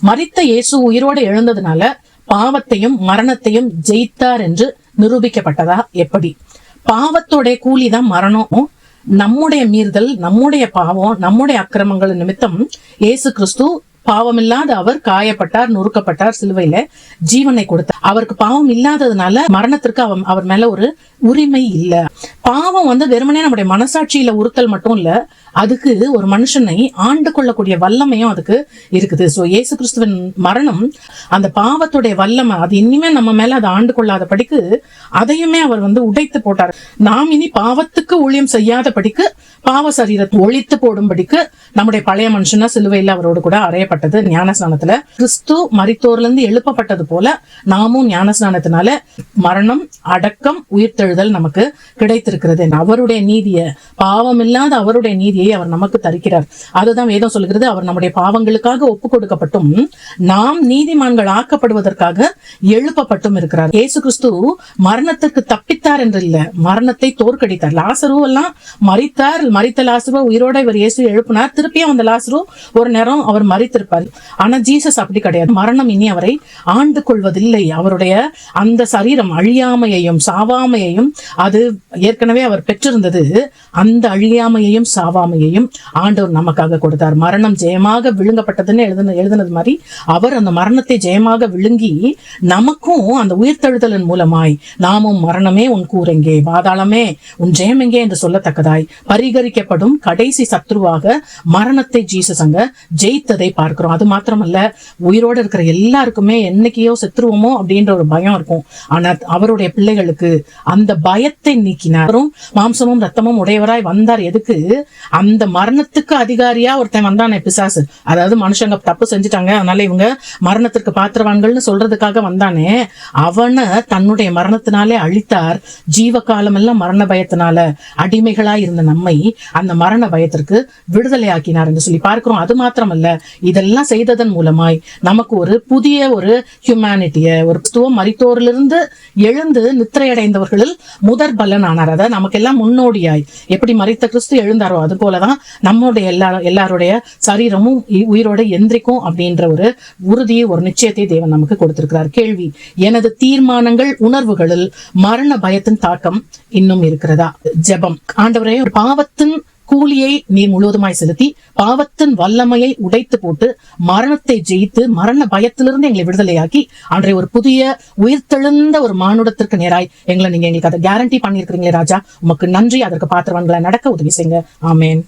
மரித்த இயேசு உயிரோடு எழுந்ததுனால பாவத்தையும் மரணத்தையும் ஜெயித்தார் என்று நிரூபிக்கப்பட்டதா? எப்படி? பாவத்தோட கூலிதான் மரணம். நம்முடைய மீறுதல், நம்முடைய பாவம், நம்முடைய அக்கிரமங்கள் நிமித்தம் இயேசு கிறிஸ்து பாவமில்லாத அவர் காயப்பட்டார், நொறுக்கப்பட்டார், சிலுவையில ஜீவனை கொடுத்தார். அவருக்கு பாவம் இல்லாததுனால மரணத்திற்கு அவர் மேல ஒரு உரிமை இல்ல. பாவம் வெறுமனே நம்முடைய மனசாட்சியில உறுத்தல் மட்டும் இல்ல, அதுக்கு ஒரு மனுஷனை ஆண்டு கொள்ளக்கூடிய வல்லமையும் அதுக்கு இருக்குது. சோ இயேசு கிறிஸ்துவின் மரணம் அந்த பாவத்துடைய வல்லமை அது இனிமே நம்ம மேல அதை ஆண்டு கொள்ளாத படிக்கு அதையுமே அவர் உடைத்து போட்டார். நாம் இனி பாவத்துக்கு ஊழியம் செய்யாத படிக்கு பாவ சரீரத்தை ஒழித்து போடும்படிக்கு நம்முடைய பழைய மனுஷனா சிலுவையில் அவரோடு கூட அறையப்பட்டது ஞானஸ்நானத்துல. கிறிஸ்து மரித்தோர்ல இருந்து எழுப்பப்பட்டது போல நாமும் ஞானஸ்நானத்தினால மரணம், அடக்கம், உயிர்த்தெழுதல் நமக்கு கிடைத்திருக்கிறது. அவருடைய நீதிய, பாவம் இல்லாத அவருடைய நீதியை அவர் நமக்கு தருகிறார். அதுதான் வேதம் சொல்கிறது. அவர் நம்முடைய பாவங்களுக்காக ஒப்பு கொடுக்கப்பட்டும் நாம் நீதிமான்கள் ஆக்கப்படுவதற்காக எழுப்பப்பட்டும் இருக்கிறார். இயேசு கிறிஸ்து மரணத்திற்கு தப்பித்தார் என்று இல்ல, மரணத்தை தோற்கடித்தார். லாசரு எல்லாம் மரித்தார், மரித்த லாசரு உயிரோட இவர் இயேசு எழுப்பினார். திருப்பியும் அந்த லாசரு ஒரு நேரம் அவர் மரித்திருப்பார். ஆனா ஜீசஸ் அப்படி கிடையாது. மரணம் இனி அவரை ஆண்டு கொள்வதில்லை. அவருடைய அந்த சரீரம் அழியாமையையும் சாவாமையையும் அது ஏற்கனவே அவர் பெற்றிருந்தது. அந்த அழியாமையையும் சாவாமையையும் ஆண்டவர் நமக்காக கொடுத்தார். மரணம் ஜெயமாக விழுங்கப்பட்டதுன்னு எழுதுனது மாதிரி அவர் அந்த மரணத்தை ஜெயமாக விழுங்கி நமக்கும் அந்த உயிர்த்தெழுதலின் மூலமாய் நாமும் மரணமே உன் கூரெங்கே, பாதாளமே உன் ஜெயம் எங்கே என்று சொல்லத்தக்கதாய் பரிகரிக்கப்படும் கடைசி சத்ருவாக மரணத்தை ஜீசஸ் அங்க ஜெயித்ததை பார்க்கிறோம். அது மாத்திரமல்ல, உயிரோடு இருக்கிற எல்லாருக்குமே என்னைக்கையோ செத்துருவோமோ அப்படின்ற ஒரு பயம் இருக்கும். ஆனா அவருடைய பிள்ளைகளுக்கு அந்த பயத்தை நீக்கினார். மாம்சமும் ரத்தமும் உடையவராய் வந்தார். எதுக்கு? அந்த மரணத்துக்கு அதிகாரியா ஒருத்தன் வந்தானே, பிசாசு. அதாவது மனுஷங்க தப்பு செஞ்சுட்டாங்க, அதனால இவங்க மரணத்திற்கு பாத்திரவான்கள்னு சொல்றதுக்காக வந்தானே, அவனை தன்னுடைய மரணத்தினாலே அழித்தார். ஜீவ காலம் எல்லாம் மரண பயத்தினால அடிமைகளா இருந்த நம்மை அந்த மரண பயத்திற்கு விடுதலை ஆக்கினார் என்று சொல்லி பார்க்கிறோம். அது மாத்திரமல்ல, இதெல்லாம் செய்ததன் மூலமாய் நமக்கு ஒரு புதிய ஒரு ஹியூமனிட்டிய, ஒரு மரித்தோரிலிருந்து எழுந்து நித்திரையடைந்தவர்களில் முதற் பலன் ஆனார். அதாவது நமக்கு எல்லாம் முன்னோடியாய் எப்படி மரித்த கிறிஸ்து எழுந்தாரோ அது போலதான் நம்முடைய எல்லாருடைய சரீரமும் உயிரோட எந்திரிக்கும் அப்படின்ற ஒரு உறுதியை, ஒரு நிச்சயத்தை தேவன் நமக்கு கொடுத்திருக்கிறார். கேள்வி: எனது தீர்மானங்கள், உணர்வுகளில் மரண பயத்தின் தாக்கம் இன்னும் இருக்கிறதா? ஜெபம்: ஆண்டவரே, பாவத்தின் கூலியை நீர் முழுவதுமாய் செலுத்தி பாவத்தின் வல்லமையை உடைத்து போட்டு மரணத்தை ஜெயித்து மரண பயத்திலிருந்து எங்களை விடுதலையாக்கி அன்றைய ஒரு புதிய உயிர்த்தெழுந்த ஒரு மானுடத்திற்கு நேராய் நீங்க எங்களுக்கு அதை கேரண்டி பண்ணியிருக்கிறீங்களே ராஜா, உமக்கு நன்றி. அதற்கு பாத்திரவான்களை நடக்க உதவி செய்யுங்க. ஆமேன்.